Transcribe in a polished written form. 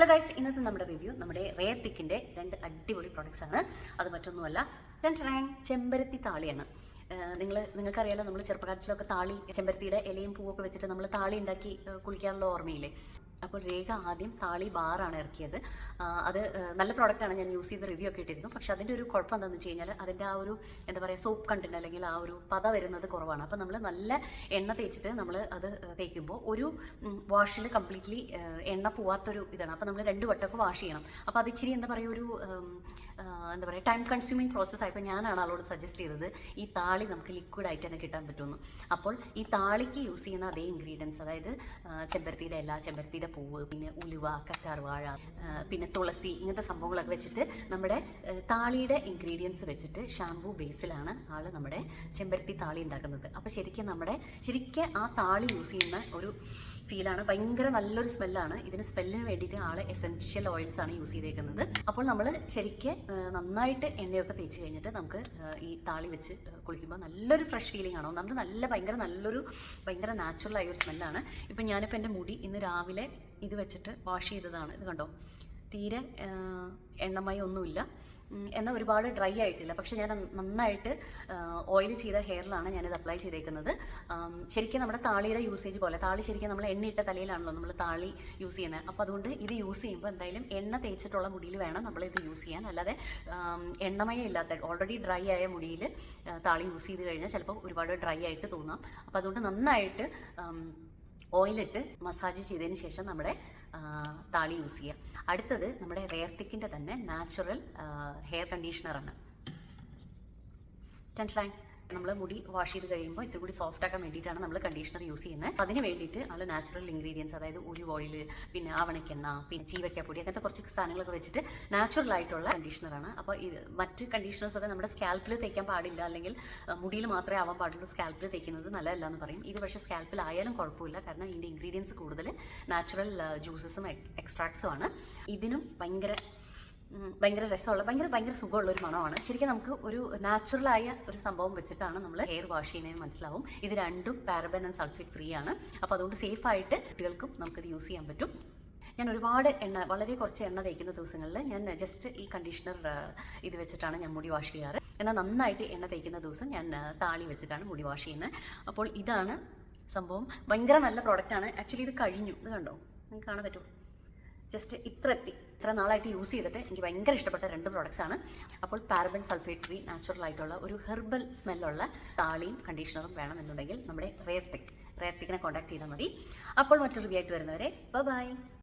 Hello guys, ഇന്നത്തെ നമ്മുടെ review നമ്മുടെ റെയർ തിക്കിൻ്റെ 2 അടിപൊളി പ്രോഡക്റ്റ്സ് ആണ്. അത് മറ്റൊന്നുമല്ല, ചെമ്പരത്തി താളിയാണ്. നിങ്ങൾക്കറിയാലോ, നമ്മൾ ചെറുപ്പകാലത്തിലൊക്കെ താളി, ചെമ്പരത്തിയുടെ ഇലയും പൂവൊക്കെ വെച്ചിട്ട് നമ്മൾ താളി ഉണ്ടാക്കി കുളിക്കാനുള്ള ഓർമ്മയില്ലേ? അപ്പോൾ രേഖ ആദ്യം താളി ബാറാണ് ഇറക്കിയത്. അത് നല്ല പ്രോഡക്റ്റാണ്, ഞാൻ യൂസ് ചെയ്ത് റിവ്യൂ ഒക്കെ ഇട്ടിരുന്നു. പക്ഷേ അതിൻ്റെ ഒരു കുഴപ്പം എന്താണെന്ന് വെച്ച് കഴിഞ്ഞാൽ അതിൻ്റെ ആ ഒരു എന്താ പറയുക, സോപ്പ് കണ്ടൻറ്റ് അല്ലെങ്കിൽ ആ ഒരു പത വരുന്നത് കുറവാണ്. അപ്പോൾ നമ്മൾ നല്ല എണ്ണ തേച്ചിട്ട് നമ്മൾ അത് തേക്കുമ്പോൾ ഒരു വാഷിൽ കംപ്ലീറ്റ്ലി എണ്ണ പോവാത്തൊരു ഇതാണ്. അപ്പോൾ നമ്മൾ 2 വട്ടമൊക്കെ വാഷ് ചെയ്യണം. അപ്പോൾ അത് ഇച്ചിരി എന്താ പറയുക, ഒരു എന്താ പറയുക, ടൈം കൺസ്യൂമിങ് പ്രോസസ്സ് ആയപ്പോൾ ഞാനാണ് ആളോട് സജസ്റ്റ് ചെയ്തത് ഈ താളി നമുക്ക് ലിക്വിഡായിട്ട് തന്നെ കിട്ടാൻ പറ്റുമെന്ന്. അപ്പോൾ ഈ താളിക്ക് യൂസ് ചെയ്യുന്ന അതേ ഇൻഗ്രീഡിയൻസ്, അതായത് ചെമ്പരത്തിയുടെ ഇല, ചെമ്പരത്തിയുടെ പൂവ്, പിന്നെ ഉലുവ, കറ്റാർവാഴ, പിന്നെ തുളസി, ഇങ്ങനത്തെ സംഭവങ്ങളൊക്കെ വെച്ചിട്ട് നമ്മുടെ താളിയുടെ ഇൻഗ്രീഡിയൻസ് വെച്ചിട്ട് ഷാംപൂ ബേസിലാണ് ആൾ നമ്മുടെ ചെമ്പരത്തി താളി ഉണ്ടാക്കുന്നത്. അപ്പോൾ ശരിക്കും ആ താളി യൂസ് ചെയ്യുന്ന ഒരു ഫീലാണ്. ഭയങ്കര നല്ലൊരു സ്മെല്ലാണ്. ഇതിന് സ്മെല്ലിന് വേണ്ടിയിട്ട് ആൾ എസെൻഷ്യൽ ഓയിൽസ് ആണ് യൂസ് ചെയ്തേക്കുന്നത്. അപ്പോൾ നമ്മൾ ശരിക്കും നന്നായിട്ട് എണ്ണയൊക്കെ തേച്ച് കഴിഞ്ഞിട്ട് നമുക്ക് ഈ താളി വെച്ച് കുളിക്കുമ്പോൾ നല്ലൊരു ഫ്രഷ് ഫീലിംഗ് ആണോ, നമുക്ക് ഭയങ്കര നാച്ചുറലായ ഒരു സ്മെല്ലാണ്. ഇപ്പം ഞാനിപ്പോൾ എൻ്റെ മുടി ഇന്ന് രാവിലെ ഇത് വെച്ചിട്ട് വാഷ് ചെയ്തതാണ്. ഇത് കണ്ടോ, തീരെ എണ്ണമയം ഒന്നുമില്ല, എന്നാൽ ഒരുപാട് ഡ്രൈ ആയിട്ടില്ല. പക്ഷേ ഞാൻ നന്നായിട്ട് ഓയിൽ ചെയ്ത ഹെയറിലാണ് ഞാനിത് അപ്ലൈ ചെയ്തേക്കുന്നത്. ശരിക്കും നമ്മുടെ താളിയുടെ യൂസേജ് പോലെ, താളി ശരിക്കും നമ്മൾ എണ്ണയിട്ട തലയിലാണല്ലോ നമ്മൾ താളി യൂസ് ചെയ്യുന്നത്. അപ്പോൾ അതുകൊണ്ട് ഇത് യൂസ് ചെയ്യുമ്പോൾ എന്തായാലും എണ്ണ തേച്ചിട്ടുള്ള മുടിയിൽ വേണം നമ്മളിത് യൂസ് ചെയ്യാൻ. അല്ലാതെ എണ്ണമയം ഇല്ലാത്ത ഓൾറെഡി ഡ്രൈ ആയ മുടിയിൽ താളി യൂസ് ചെയ്ത് കഴിഞ്ഞാൽ ചിലപ്പോൾ ഒരുപാട് ഡ്രൈ ആയിട്ട് തോന്നാം. അപ്പോൾ അതുകൊണ്ട് നന്നായിട്ട് ഓയിലിട്ട് മസാജ് ചെയ്തതിന് ശേഷം നമ്മുടെ താളി യൂസ് ചെയ്യാം. അടുത്തത് നമ്മുടെ റെയർ തിക്കിൻ്റെ തന്നെ നാച്ചുറൽ ഹെയർ കണ്ടീഷണറാണ്. നമ്മൾ മുടി വാഷ് ചെയ്ത് കഴിയുമ്പോൾ ഇത്തിരി കൂടി സോഫ്റ്റ് ആക്കാൻ വേണ്ടിയിട്ടാണ് നമ്മൾ കണ്ടീഷണർ യൂസ് ചെയ്യുന്നത്. അതിന് വേണ്ടിയിട്ട് ആൾ നാച്ചുറൽ ഇൻഗ്രീഡിയൻസ്, അതായത് ഒലിവ് ഓയിൽ, പിന്നെ ആവണക്കെണ്ണ, പിന്നെ ചീവയ്ക്കാപ്പൊടി, അങ്ങനത്തെ കുറച്ച് സാധനങ്ങളൊക്കെ വെച്ചിട്ട് നാച്ചുറൽ ആയിട്ടുള്ള കണ്ടീഷണറാണ്. അപ്പോൾ മറ്റ് കണ്ടീഷണേഴ്സൊക്കെ നമ്മുടെ സ്കാൽപ്പിൽ തേക്കാൻ പാടില്ല, അല്ലെങ്കിൽ മുടിയിൽ മാത്രമേ ആവാൻ പാടുള്ളൂ, സ്കാൽപ്പിൽ തേക്കുന്നത് നല്ലതല്ല എന്ന് പറയും. ഇത് പക്ഷേ സ്കാൽപ്പിൽ ആയാലും കുഴപ്പമില്ല, കാരണം ഇതിൻ്റെ ഇൻഗ്രീഡിയൻസ് കൂടുതൽ നാച്ചുറൽ ജ്യൂസസും എക്സ്ട്രാക്ട്സും ആണ്. ഇതിനും ഭയങ്കര രസമുള്ള, ഭയങ്കര സുഖമുള്ള ഒരു മണമാണ്. ശരിക്കും നമുക്ക് ഒരു നാച്ചുറലായ ഒരു സംഭവം വെച്ചിട്ടാണ് നമ്മൾ ഹെയർ വാഷ് ചെയ്യുന്നതെന്ന് മനസ്സിലാവും. ഇത് രണ്ടും പാരബൻ ആൻഡ് സൾഫേറ്റ് ഫ്രീ ആണ്. അപ്പോൾ അതുകൊണ്ട് സേഫായിട്ട് കുട്ടികൾക്കും നമുക്കിത് യൂസ് ചെയ്യാൻ പറ്റും. ഞാൻ ഒരുപാട് വളരെ കുറച്ച് എണ്ണ തേക്കുന്ന ദിവസങ്ങളിൽ ഞാൻ ജസ്റ്റ് ഈ കണ്ടീഷണർ ഇത് വെച്ചിട്ടാണ് ഞാൻ മുടി വാഷ് ചെയ്യാറ്. എന്നാൽ നന്നായിട്ട് എണ്ണ തേക്കുന്ന ദിവസം ഞാൻ താളി വെച്ചിട്ടാണ് മുടി വാഷ് ചെയ്യുന്നത്. അപ്പോൾ ഇതാണ് സംഭവം. ഭയങ്കര നല്ല പ്രോഡക്റ്റാണ്. ആക്ച്വലി ഇത് കഴിഞ്ഞു, ഇത് കണ്ടോ, നിങ്ങൾക്ക് കാണാൻ പറ്റുമോ? ജസ്റ്റ് ഇത്ര നാളായിട്ട് യൂസ് ചെയ്തിട്ട് എനിക്ക് ഭയങ്കര ഇഷ്ടപ്പെട്ട 2 പ്രോഡക്റ്റ്സ് ആണ്. അപ്പോൾ പാരബൻ സൾഫേറ്റ് ഫ്രീ നാച്ചുറൽ ആയിട്ടുള്ള ഒരു ഹെർബൽ സ്മെല്ലുള്ള താളിയും കണ്ടീഷണറും വേണമെന്നുണ്ടെങ്കിൽ നമ്മുടെ റെയർ തിക്കിനെ കോൺടാക്ട് ചെയ്താൽ മതി. അപ്പോൾ മറ്റൊരു റിവ്യൂ ആയിട്ട് വരുന്നവരെ ബൈ.